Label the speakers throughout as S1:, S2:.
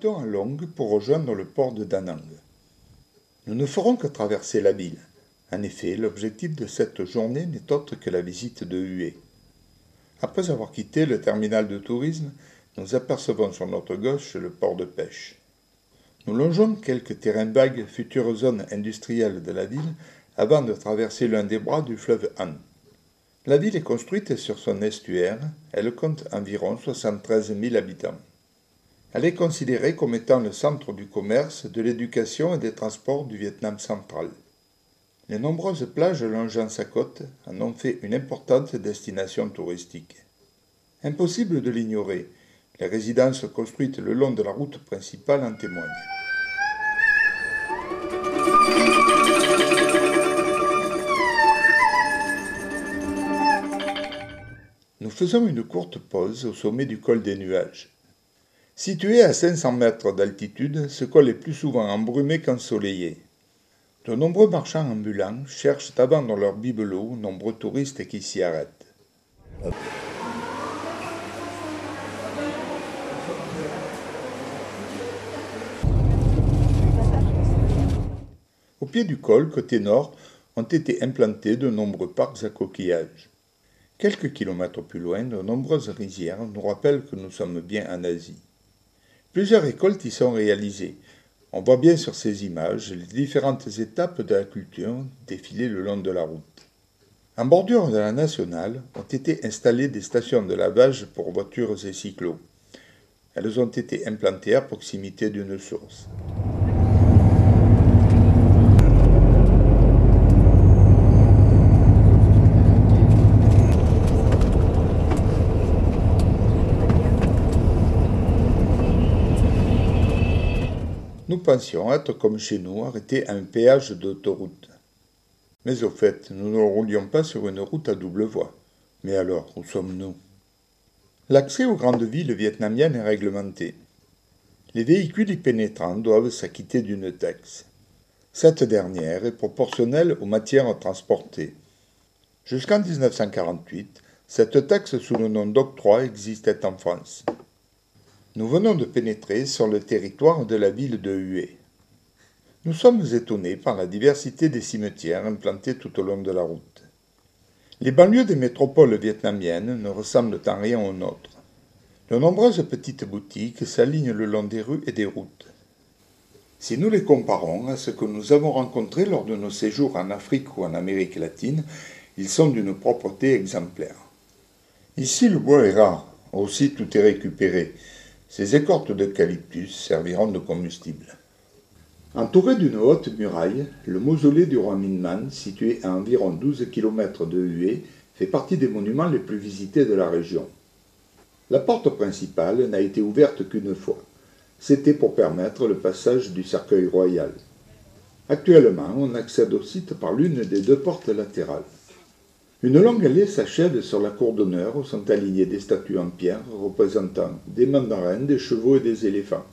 S1: quittons à Longue pour rejoindre le port de Da Nang. Nous ne ferons que traverser la ville. En effet, l'objectif de cette journée n'est autre que la visite de Hue. Après avoir quitté le terminal de tourisme, nous apercevons sur notre gauche le port de pêche. Nous longeons quelques terrains vagues, futures zones industrielles de la ville, avant de traverser l'un des bras du fleuve Han. La ville est construite sur son estuaire, elle compte environ 73 000 habitants. Elle est considérée comme étant le centre du commerce, de l'éducation et des transports du Vietnam central. Les nombreuses plages longeant sa côte en ont fait une importante destination touristique. Impossible de l'ignorer, les résidences construites le long de la route principale en témoignent. Nous faisons une courte pause au sommet du col des Nuages. Situé à 500 mètres d'altitude, ce col est plus souvent embrumé qu'ensoleillé. De nombreux marchands ambulants cherchent à vendre leurs bibelots aux nombreux touristes qui s'y arrêtent. Au pied du col, côté nord, ont été implantés de nombreux parcs à coquillages. Quelques kilomètres plus loin, de nombreuses rizières nous rappellent que nous sommes bien en Asie. Plusieurs récoltes y sont réalisées. On voit bien sur ces images les différentes étapes de la culture défiler le long de la route. En bordure de la nationale ont été installées des stations de lavage pour voitures et cyclos. Elles ont été implantées à proximité d'une source. Nous pensions être comme chez nous, arrêtés à un péage d'autoroute. Mais au fait, nous ne roulions pas sur une route à double voie. Mais alors, où sommes-nous? L'accès aux grandes villes vietnamiennes est réglementé. Les véhicules y pénétrant doivent s'acquitter d'une taxe. Cette dernière est proportionnelle aux matières transportées. Jusqu'en 1948, cette taxe sous le nom d'octroi existait en France. Nous venons de pénétrer sur le territoire de la ville de Hue. Nous sommes étonnés par la diversité des cimetières implantés tout au long de la route. Les banlieues des métropoles vietnamiennes ne ressemblent en rien aux nôtres. De nombreuses petites boutiques s'alignent le long des rues et des routes. Si nous les comparons à ce que nous avons rencontré lors de nos séjours en Afrique ou en Amérique latine, ils sont d'une propreté exemplaire. Ici, le bois est rare, aussi tout est récupéré. Ces écorces d'eucalyptus serviront de combustible. Entouré d'une haute muraille, le mausolée du roi Minh, situé à environ 12 km de Hue, fait partie des monuments les plus visités de la région. La porte principale n'a été ouverte qu'une fois. C'était pour permettre le passage du cercueil royal. Actuellement, on accède au site par l'une des deux portes latérales. Une longue allée s'achève sur la cour d'honneur où sont alignées des statues en pierre représentant des mandarins, des chevaux et des éléphants.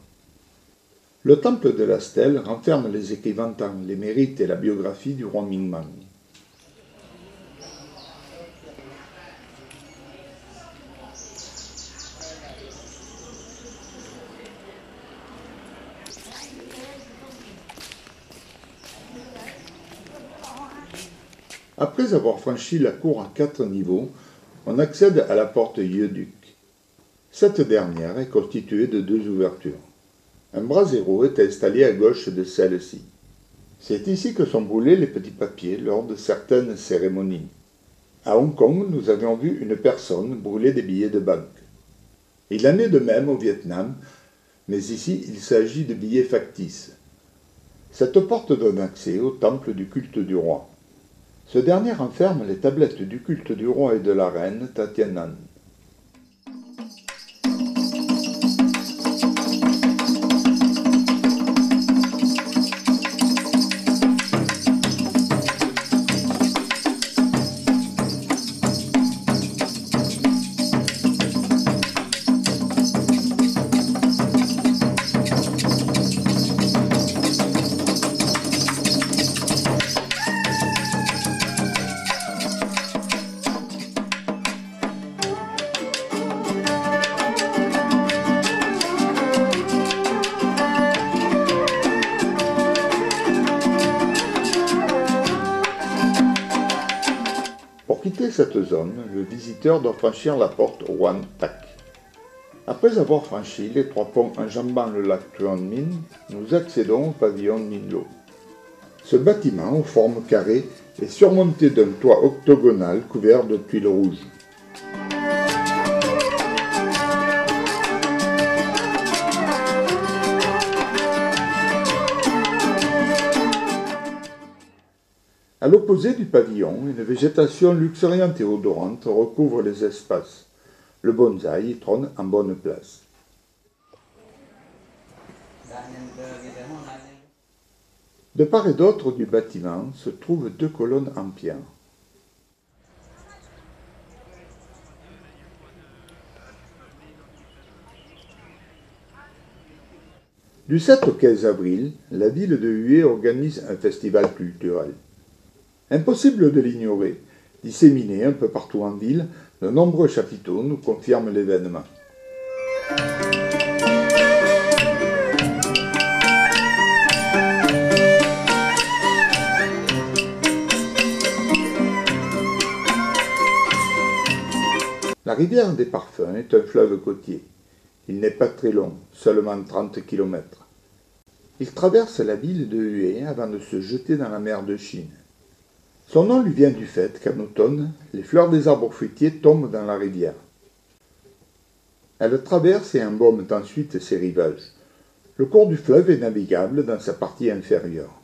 S1: Le temple de la stèle renferme les écrits vantant les mérites et la biographie du roi Minh Mang. Après avoir franchi la cour à 4 niveaux, on accède à la porte Yeoduc. Cette dernière est constituée de 2 ouvertures. Un brasero est installé à gauche de celle-ci. C'est ici que sont brûlés les petits papiers lors de certaines cérémonies. À Hong Kong, nous avions vu une personne brûler des billets de banque. Il en est de même au Vietnam, mais ici il s'agit de billets factices. Cette porte donne accès au temple du culte du roi. Ce dernier renferme les tablettes du culte du roi et de la reine Tatianan. Pour quitter cette zone, le visiteur doit franchir la porte Wan Tak. Après avoir franchi les 3 ponts enjambant le lac Tuan Minh, nous accédons au pavillon Minh Lo. Ce bâtiment aux formes carrées est surmonté d'un toit octogonal couvert de tuiles rouges. À l'opposé du pavillon, une végétation luxuriante et odorante recouvre les espaces. Le bonsaï trône en bonne place. De part et d'autre du bâtiment se trouvent 2 colonnes en pierre. Du 7 au 15 avril, la ville de Hue organise un festival culturel. Impossible de l'ignorer, disséminés un peu partout en ville, de nombreux chapiteaux nous confirment l'événement. La rivière des Parfums est un fleuve côtier. Il n'est pas très long, seulement 30 km. Il traverse la ville de Hue avant de se jeter dans la mer de Chine. Son nom lui vient du fait qu'en automne, les fleurs des arbres fruitiers tombent dans la rivière. Elle traverse et embaume ensuite ses rivages. Le cours du fleuve est navigable dans sa partie inférieure.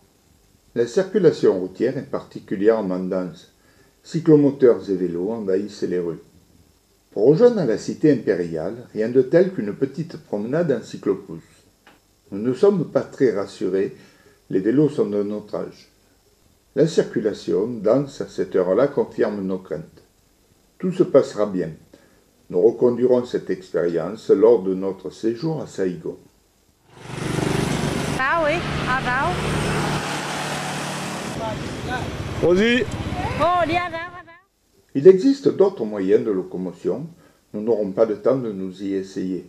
S1: La circulation routière est particulièrement dense. Cyclomoteurs et vélos envahissent les rues. Pour rejoindre la cité impériale, rien de tel qu'une petite promenade en cyclopousse. Nous ne sommes pas très rassurés, les vélos sont de notre âge. La circulation, dense à cette heure-là, confirme nos craintes. Tout se passera bien. Nous reconduirons cette expérience lors de notre séjour à Saigon.
S2: Báo oui, à báo.
S3: Vas-y.
S2: Oh, đi à báo.
S1: Il existe d'autres moyens de locomotion. Nous n'aurons pas le temps de nous y essayer.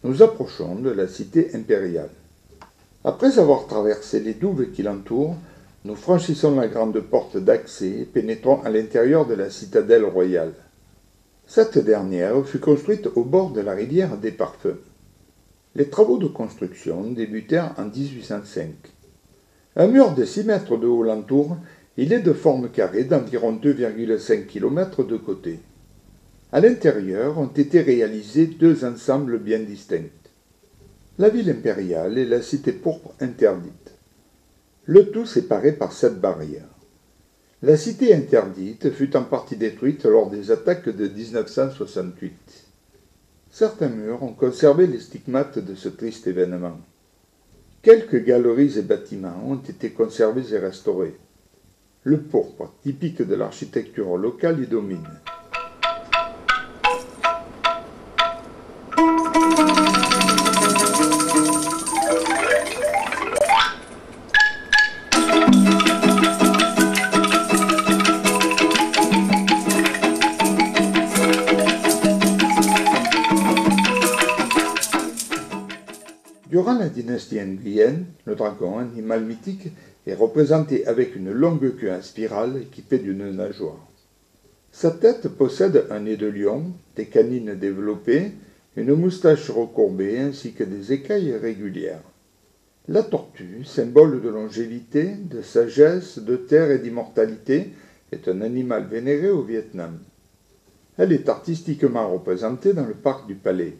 S1: Nous approchons de la cité impériale. Après avoir traversé les douves qui l'entourent, nous franchissons la grande porte d'accès et pénétrons à l'intérieur de la citadelle royale. Cette dernière fut construite au bord de la rivière des Parfums. Les travaux de construction débutèrent en 1805. Un mur de 6 mètres de haut l'entoure, il est de forme carrée d'environ 2,5 km de côté. À l'intérieur ont été réalisés 2 ensembles bien distincts. La ville impériale et la cité pourpre interdite. Le tout séparé par 7 barrières. La cité interdite fut en partie détruite lors des attaques de 1968. Certains murs ont conservé les stigmates de ce triste événement. Quelques galeries et bâtiments ont été conservés et restaurés. Le pourpre, typique de l'architecture locale, y domine. Durant la dynastie Nguyen, le dragon, animal mythique, est représenté avec une longue queue en spirale équipée d'une nageoire. Sa tête possède un nez de lion, des canines développées, une moustache recourbée ainsi que des écailles régulières. La tortue, symbole de longévité, de sagesse, de terre et d'immortalité, est un animal vénéré au Vietnam. Elle est artistiquement représentée dans le parc du palais.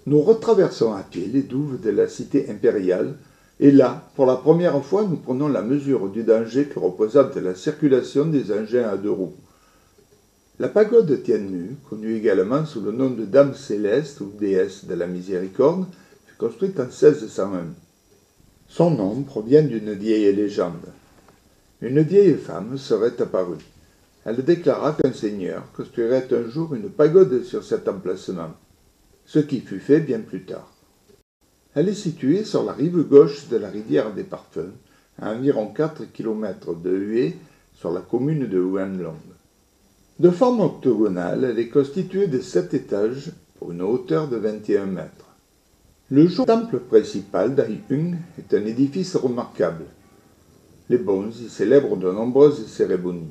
S1: Nous retraversons à pied les douves de la cité impériale, et là, pour la première fois, nous prenons la mesure du danger que représente la circulation des engins à 2 roues. La pagode Tianmu, connue également sous le nom de Dame Céleste ou déesse de la miséricorde, fut construite en 1601. Son nom provient d'une vieille légende. Une vieille femme serait apparue. Elle déclara qu'un seigneur construirait un jour une pagode sur cet emplacement, ce qui fut fait bien plus tard. Elle est située sur la rive gauche de la rivière des Parfums, à environ 4 km de Hué, sur la commune de Huanglong. De forme octogonale, elle est constituée de 7 étages pour une hauteur de 21 mètres. Le temple principal d'Ai-Hung est un édifice remarquable. Les Bons y célèbrent de nombreuses cérémonies.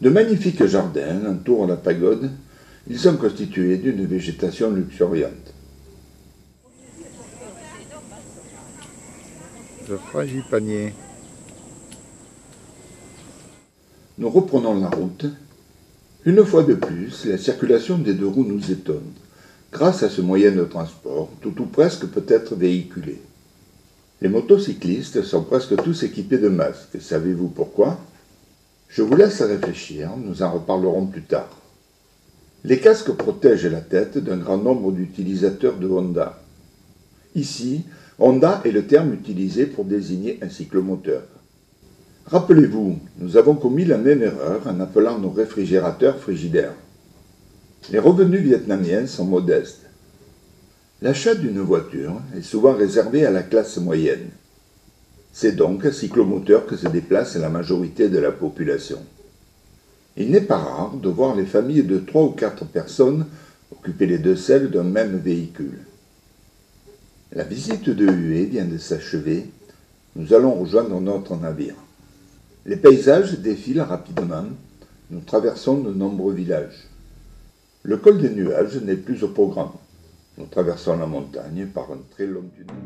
S1: De magnifiques jardins entourent la pagode. Ils sont constitués d'une végétation luxuriante.
S4: Le frangipanier.
S1: Nous reprenons la route. Une fois de plus, la circulation des deux roues nous étonne. Grâce à ce moyen de transport, tout ou presque peut être véhiculé. Les motocyclistes sont presque tous équipés de masques. Savez-vous pourquoi ? Je vous laisse réfléchir, nous en reparlerons plus tard. Les casques protègent la tête d'un grand nombre d'utilisateurs de Honda. Ici, Honda est le terme utilisé pour désigner un cyclomoteur. Rappelez-vous, nous avons commis la même erreur en appelant nos réfrigérateurs frigidaires. Les revenus vietnamiens sont modestes. L'achat d'une voiture est souvent réservé à la classe moyenne. C'est donc un cyclomoteur que se déplace la majorité de la population. Il n'est pas rare de voir les familles de 3 ou 4 personnes occuper les deux selles d'un même véhicule. La visite de Hué vient de s'achever. Nous allons rejoindre notre navire. Les paysages défilent rapidement. Nous traversons de nombreux villages. Le col des nuages n'est plus au programme. Nous traversons la montagne par un très long tunnel.